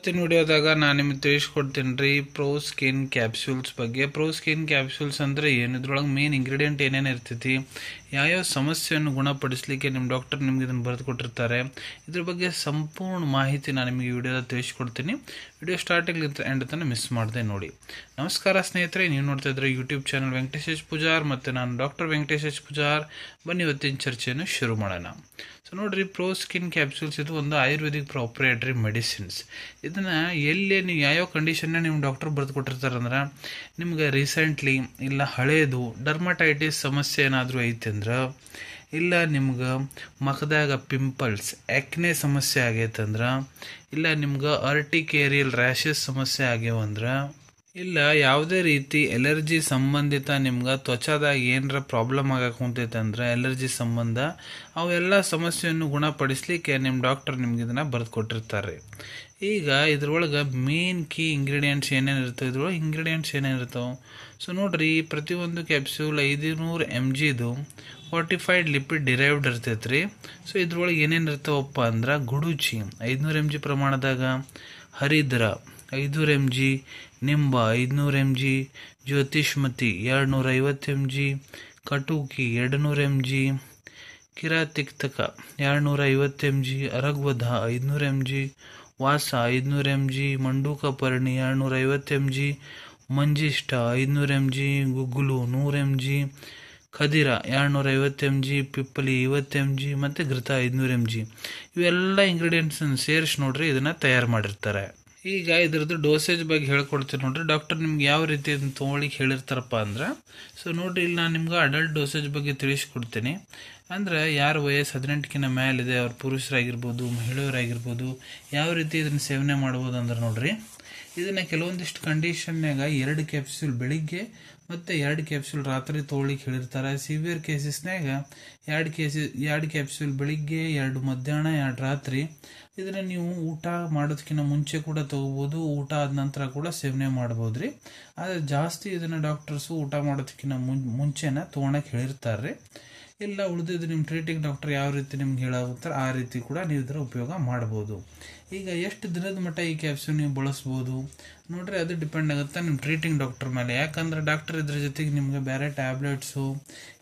ಇವತ್ತಿನ ವಿಡಿಯೋದಾಗ ನಾನು ನಿಮಗೆ ತಿಳಿಸ್ಕೊಡ್ತೀನಿ ರೀ ಪ್ರೋ ಸ್ಕಿನ್ ಕ್ಯಾಪ್ಸೂಲ್ಸ್ ಬಗ್ಗೆ. ಪ್ರೋ ಸ್ಕಿನ್ ಕ್ಯಾಪ್ಸೂಲ್ಸ್ ಅಂದರೆ ಏನು, ಇದ್ರೊಳಗೆ ಮೇನ್ ಇಂಗ್ರೀಡಿಯೆಂಟ್ ಏನೇನು ಇರ್ತೈತಿ, ಯಾವ್ಯಾವ ಸಮಸ್ಯೆಯನ್ನು ಗುಣಪಡಿಸಲಿಕ್ಕೆ ನಿಮ್ಮ ಡಾಕ್ಟರ್ ನಿಮ್ಗೆ ಇದನ್ನು ಬರೆದು ಕೊಟ್ಟಿರ್ತಾರೆ, ಇದ್ರ ಬಗ್ಗೆ ಸಂಪೂರ್ಣ ಮಾಹಿತಿ ನಾನು ನಿಮಗೆ ಈ ವಿಡಿಯೋದಾಗ ತಿಳಿಸ್ಕೊಡ್ತೀನಿ. ವಿಡಿಯೋ ಸ್ಟಾರ್ಟಿಂಗ್ ಎಂಡ್ ತನಕ ಮಿಸ್ ಮಾಡದೆ ನೋಡಿ. ನಮಸ್ಕಾರ ಸ್ನೇಹಿತರೆ, ನೀವು ನೋಡ್ತಾ ಇದ್ರೆ YouTube channel Venkatesh H Pujar ಮತ್ತು ನಾನು ಡಾಕ್ಟರ್ ವೆಂಕಟೇಶ್ ಎಚ್ ಪೂಜಾರ್. ಬನ್ನಿ ಇವತ್ತಿನ ಚರ್ಚೆಯನ್ನು ಶುರು ಮಾಡೋಣ. ಸೊ ನೋಡ್ರಿ, ಪ್ರೋ ಸ್ಕಿನ್ ಕ್ಯಾಪ್ಸೂಲ್ಸ್ ಇದು ಒಂದು ಆಯುರ್ವೇದಿಕ್ ಪ್ರಾಪ್ರಿಯೇಟರಿ ಮೆಡಿಸಿನ್ಸ್. ಇದನ್ನು ಎಲ್ಲಿ ನೀವು ಯಾವ್ಯಾವ ಕಂಡೀಷನ್ನ ನಿಮ್ಮ ಡಾಕ್ಟರ್ ಬರೆದು ಕೊಟ್ಟಿರ್ತಾರಂದ್ರೆ, ನಿಮ್ಗೆ ರೀಸೆಂಟ್ಲಿ ಇಲ್ಲ ಹಳೇದು ಡರ್ಮಟೈಟಿಸ್ ಸಮಸ್ಯೆ ಏನಾದರೂ ಐತೆ ಅಂದ್ರೆ, ಇಲ್ಲ ನಿಮ್ಗೆ ಮುಖದಾಗ ಪಿಂಪಲ್ಸ್ ಆ್ಯಕ್ನೆ ಸಮಸ್ಯೆ ಆಗೈತಂದ್ರೆ, ಇಲ್ಲ ನಿಮ್ಗೆ ಅರ್ಟಿಕೇರಿಯಲ್ ರ್ಯಾಷಸ್ ಸಮಸ್ಯೆ ಆಗ್ಯಾವಂದ್ರೆ, ಇಲ್ಲ ಯಾವುದೇ ರೀತಿ ಎಲರ್ಜಿ ಸಂಬಂಧಿತ ನಿಮ್ಗೆ ತ್ವಚಾದಾಗ ಏನರ ಪ್ರಾಬ್ಲಮ್ ಆಗಕ್ಕೆ ಕುಂತೈತೆ ಅಂದ್ರೆ ಎಲರ್ಜಿ ಸಂಬಂಧ, ಅವೆಲ್ಲ ಸಮಸ್ಯೆಯನ್ನು ಗುಣಪಡಿಸ್ಲಿಕ್ಕೆ ನಿಮ್ಮ ಡಾಕ್ಟರ್ ನಿಮ್ಗೆ ಇದನ್ನು ಬರೆದು ಕೊಟ್ಟಿರ್ತಾರೆ. ಈಗ ಇದ್ರೊಳಗೆ ಮೇನ್ ಕೀ ಇಂಗ್ರೀಡಿಯೆಂಟ್ಸ್ ಏನೇನು ಇರ್ತವೆ, ಇದ್ರೊಳಗೆ ಇಂಗ್ರೀಡಿಯೆಂಟ್ಸ್ ಏನೇನು ಇರ್ತಾವೆ. ಸೊ ನೋಡ್ರಿ, ಪ್ರತಿಯೊಂದು ಕ್ಯಾಪ್ಸೂಲ್ 500 mgದು ಫಾರ್ಟಿಫೈಡ್ ಲಿಪಿಡ್ ಡಿರೈವ್ಡ್ ಇರ್ತೈತೆ ರೀ. ಸೊ ಇದ್ರೊಳಗೆ ಏನೇನು ಇರ್ತಾವಪ್ಪ ಅಂದ್ರೆ, ಗುಡುಚಿ 500 mg ಪ್ರಮಾಣದಾಗ, ಹರಿದ್ರ 500 mg, ನಿಂಬ 500 mg, ಜ್ಯೋತಿಷ್ಮತಿ 250 mg, ಕಟುಕಿ 200 mg, ಕಿರಾತಿಕ್ತಕ 250 mg, ಅರಗ್ವಧ 500 mg, ವಾಸ 500 mg, ಮಂಡೂಕಪರ್ಣಿ 250 mg, ಮಂಜಿಷ್ಟ 500 mg, guggul 100 mg, ಖದಿರ 250 mg, pippali 50 mg ಮತ್ತು ಘೃತ 500 mg. ಇವೆಲ್ಲ ಇಂಗ್ರೀಡಿಯೆಂಟ್ಸನ್ನು ಸೇರಿಸಿ ನೋಡ್ರಿ ಇದನ್ನು ತಯಾರು ಮಾಡಿರ್ತಾರೆ. ಈಗ ಇದ್ರದ್ದು ಡೋಸೇಜ್ ಬಗ್ಗೆ ಹೇಳ್ಕೊಡ್ತೀನಿ ನೋಡ್ರಿ. ಡಾಕ್ಟರ್ ನಿಮ್ಗೆ ಯಾವ ರೀತಿ ಅದನ್ನು ತೊಗೊಳಿಕ್ಕೆ ಹೇಳಿರ್ತಾರಪ್ಪ ಅಂದ್ರೆ, ಸೊ ನೋಡ್ರಿ, ಇಲ್ಲಿ ನಾನು ನಿಮ್ಗೆ ಅಡಲ್ಟ್ ಡೋಸೇಜ್ ಬಗ್ಗೆ ತಿಳಿಸ್ಕೊಡ್ತೀನಿ. ಅಂದ್ರೆ ಯಾರು ವಯಸ್ಸು 18ಕ್ಕಿಂತ ಮೇಲಿದೆ, ಅವ್ರು ಪುರುಷರಾಗಿರ್ಬೋದು ಮಹಿಳೆಯರಾಗಿರ್ಬೋದು, ಯಾವ ರೀತಿ ಇದನ್ನು ಸೇವನೆ ಮಾಡ್ಬೋದು ಅಂದ್ರೆ ನೋಡ್ರಿ, ಇದನ್ನು ಕೆಲವೊಂದಿಷ್ಟು ಕಂಡೀಷನ್ನಾಗ 2 ಕ್ಯಾಪ್ಸೂಲ್ ಬೆಳಿಗ್ಗೆ ಮತ್ತು 2 ಕ್ಯಾಪ್ಸೂಲ್ ರಾತ್ರಿ ತೊಗೊಳಿಕ್ಕೆ ಹೇಳಿರ್ತಾರೆ. ಸಿವಿಯರ್ ಕೇಸಸ್ನಾಗ 2 ಕ್ಯಾಪ್ಸೂಲ್ ಬೆಳಿಗ್ಗೆ, 2 ಮಧ್ಯಾಹ್ನ, 2 ರಾತ್ರಿ. ಇದನ್ನು ನೀವು ಊಟ ಮಾಡೋದಕ್ಕಿಂತ ಮುಂಚೆ ಕೂಡ ತಗೋಬೋದು, ಊಟ ಆದ ನಂತರ ಕೂಡ ಸೇವನೆ ಮಾಡ್ಬೋದು ರೀ. ಆದರೆ ಜಾಸ್ತಿ ಇದನ್ನು ಡಾಕ್ಟರ್ಸು ಊಟ ಮಾಡೋದಕ್ಕಿಂತ ಮುಂಚೆನ ತೊಗೊಳಕ್ಕೆ ಹೇಳಿರ್ತಾರೆ. ಇಲ್ಲ ಉಳಿದಿದ್ದು ನಿಮ್ಮ ಟ್ರೀಟಿಂಗ್ ಡಾಕ್ಟರ್ ಯಾವ ರೀತಿ ನಿಮ್ಗೆ ಹೇಳಾಗುತ್ತಾರೆ ಆ ರೀತಿ ಕೂಡ ನೀವು ಇದರ ಉಪಯೋಗ ಮಾಡ್ಬೋದು. ಈಗ ಎಷ್ಟು ದಿನದ ಮಟ್ಟ ಈ ಕ್ಯಾಪ್ಸೂಲ್ ನೀವು ಬಳಸ್ಬೋದು ನೋಡ್ರಿ, ಅದು ಡಿಪೆಂಡ್ ಆಗುತ್ತೆ ನಿಮ್ಮ ಟ್ರೀಟಿಂಗ್ ಡಾಕ್ಟರ್ ಮೇಲೆ. ಯಾಕಂದ್ರೆ ಡಾಕ್ಟರ್ ಇದ್ರ ಜೊತೆಗೆ ನಿಮ್ಗೆ ಬೇರೆ ಟ್ಯಾಬ್ಲೆಟ್ಸು,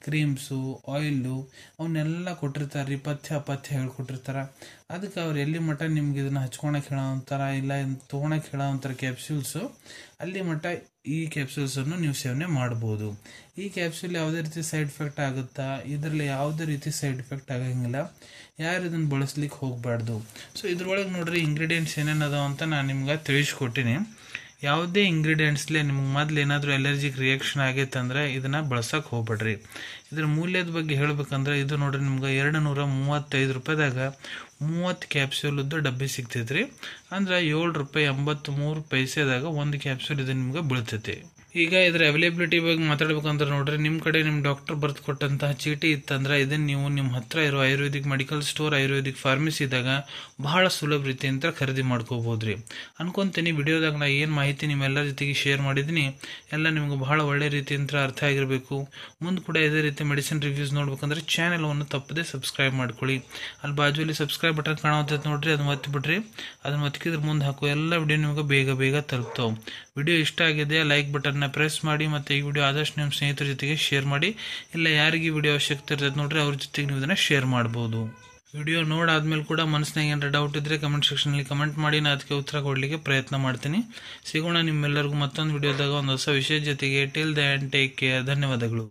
ಕ್ರೀಮ್ಸು, ಆಯಿಲು ಅವನ್ನೆಲ್ಲ ಕೊಟ್ಟಿರ್ತಾರೆ ರೀ, ಪಥ್ಯ ಹೇಳ್ಕೊಟ್ಟಿರ್ತಾರೆ. ಅದಕ್ಕೆ ಅವ್ರು ಎಲ್ಲಿ ಮಟ್ಟ ನಿಮ್ಗೆ ಇದನ್ನು ಹಚ್ಕೊಳಕ್ಕೆ ಹೇಳೋಂತಾರ, ಇಲ್ಲ ತೊಗೊಳಕ್ಕೆ ಹೇಳೋಂತಾರ ಕ್ಯಾಪ್ಸೂಲ್ಸು, ಅಲ್ಲಿ ಮಟ್ಟ ಈ ಕ್ಯಾಪ್ಸೂಲ್ಸನ್ನು ನೀವು ಸೇವನೆ ಮಾಡ್ಬೋದು. ಈ ಕ್ಯಾಪ್ಸೂಲ್ ಯಾವುದೇ ರೀತಿ ಸೈಡ್ ಎಫೆಕ್ಟ್ ಆಗುತ್ತಾ, ಇದರಲ್ಲಿ ಯಾವುದೇ ರೀತಿ ಸೈಡ್ ಎಫೆಕ್ಟ್ ಆಗಂಗಿಲ್ಲ. ಯಾರು ಇದನ್ನು ಬಳಸ್ಲಿಕ್ಕೆ ಹೋಗಬಾರ್ದು. ಸೊ ಇದ್ರೊಳಗೆ ನೋಡ್ರಿ ಇಂಗ್ರೀಡಿಯೆಂಟ್ಸ್ ಏನೇನು ಅದಾವ ಅಂತ ನಾನು ನಿಮ್ಗೆ ತಿಳಿಸ್ಕೊಟ್ಟಿನಿ. ಯಾವುದೇ ಇಂಗ್ರೀಡಿಯೆಂಟ್ಸ್ಲೇ ನಿಮ್ಗೆ ಮೊದಲು ಏನಾದರೂ ಅಲರ್ಜಿಕ್ ರಿಯಾಕ್ಷನ್ ಆಗೈತೆ ಅಂದರೆ ಇದನ್ನು ಬಳಸೋಕೆ ಹೋಗ್ಬೇಡ್ರಿ. ಇದ್ರ ಮೂಲ್ಯದ ಬಗ್ಗೆ ಹೇಳ್ಬೇಕಂದ್ರೆ, ಇದು ನೋಡ್ರಿ ನಿಮ್ಗೆ 235 ರೂಪಾಯಿದಾಗ 30 ಕ್ಯಾಪ್ಸೂಲದ್ದು ಡಬ್ಬಿ ಸಿಗ್ತೈತೆ ರೀ. ಅಂದ್ರೆ ₹7.83 ಒಂದು ಕ್ಯಾಪ್ಸೂಲ್ ಇದು ನಿಮ್ಗೆ ಬೀಳ್ತೈತಿ. ಈಗ ಇದರ ಅವೈಲೇಬಿಲಿಟಿ ಬಗ್ಗೆ ಮಾತಾಡ್ಬೇಕಂದ್ರೆ ನೋಡ್ರಿ, ನಿಮ್ಮ ಕಡೆ ನಿಮ್ಮ ಡಾಕ್ಟರ್ ಬರೆದು ಕೊಟ್ಟಂತಹ ಚೀಟಿ ಇತ್ತಂದ್ರೆ ಇದನ್ನು ನೀವು ನಿಮ್ಮ ಹತ್ರ ಇರೋ ಆಯುರ್ವೇದಿಕ್ ಮೆಡಿಕಲ್ ಸ್ಟೋರ್, ಆಯುರ್ವೇದಿಕ್ ಫಾರ್ಮಸಿದಾಗ ಬಹಳ ಸುಲಭ ರೀತಿಯಿಂದ ಖರೀದಿ ಮಾಡ್ಕೋಬೋದು ರೀ. ಅನ್ಕೊಂತೀನಿ ವಿಡಿಯೋದಾಗ ನಾ ಏನು ಮಾಹಿತಿ ನಿಮ್ಮೆಲ್ಲರ ಜೊತೆಗೆ ಶೇರ್ ಮಾಡಿದ್ದೀನಿ ಎಲ್ಲ ನಿಮ್ಗೆ ಬಹಳ ಒಳ್ಳೆ ರೀತಿಯಿಂದ ಅರ್ಥ ಆಗಿರಬೇಕು. ಮುಂದೆ ಕೂಡ ಇದೇ ರೀತಿ ಮೆಡಿಸಿನ್ ರಿವ್ಯೂಸ್ ನೋಡ್ಬೇಕಂದ್ರೆ ಚಾನಲನ್ನು ತಪ್ಪದೆ ಸಬ್ಸ್ಕ್ರೈಬ್ ಮಾಡ್ಕೊಳ್ಳಿ. ಅಲ್ಲಿ ಬಾಜುಲಿ ಸಬ್ಸ್ಕ್ರೈಬ್ ಬಟನ್ ಕಾಣುತ್ತೆ ನೋಡ್ರಿ, ಅದನ್ನ ಒತ್ತಿಬಿಡ್ರಿ. ಅದನ್ನ ಒತ್ತಿಕಿದ್ರೆ ಮುಂದೆ ಹಾಕೋ ಎಲ್ಲ ವಿಡಿಯೋ ನಿಮ್ಗೆ ಬೇಗ ತಲುಪ್ತಾವೆ. ವಿಡಿಯೋ ಇಷ್ಟ ಆಗಿದೆ ಲೈಕ್ ಬಟನ್ನ ಪ್ರೆಸ್ ಮಾಡಿ, ಮತ್ತು ಈ ವಿಡಿಯೋ ಆದಷ್ಟು ನಿಮ್ಮ ಸ್ನೇಹಿತರ ಜೊತೆಗೆ ಶೇರ್ ಮಾಡಿ. ಇಲ್ಲ ಯಾರಿಗೆ ಈ ವಿಡಿಯೋ ಅವಶ್ಯಕತೆ ಇರ್ತದೆ ನೋಡ್ರಿ, ಅವ್ರ ಜೊತೆಗೆ ನೀವು ಇದನ್ನು ಶೇರ್ ಮಾಡ್ಬೋದು. ವಿಡಿಯೋ ನೋಡಾದ್ಮೇಲೆ ಕೂಡ ಮನಸ್ಸಿನಾಗ ಏನಾರ ಡೌಟ್ ಇದ್ದರೆ ಕಮೆಂಟ್ ಸೆಕ್ಷನಲ್ಲಿ ಕಮೆಂಟ್ ಮಾಡಿ, ನಾನು ಅದಕ್ಕೆ ಉತ್ತರ ಕೊಡಲಿಕ್ಕೆ ಪ್ರಯತ್ನ ಮಾಡ್ತೀನಿ. ಸಿಗೋಣ ನಿಮ್ಮೆಲ್ಲರಿಗೂ ಮತ್ತೊಂದು ವಿಡಿಯೋದಾಗ ಒಂದು ಹೊಸ ವಿಷಯದ ಜೊತೆಗೆ. Till then take care. ಧನ್ಯವಾದಗಳು.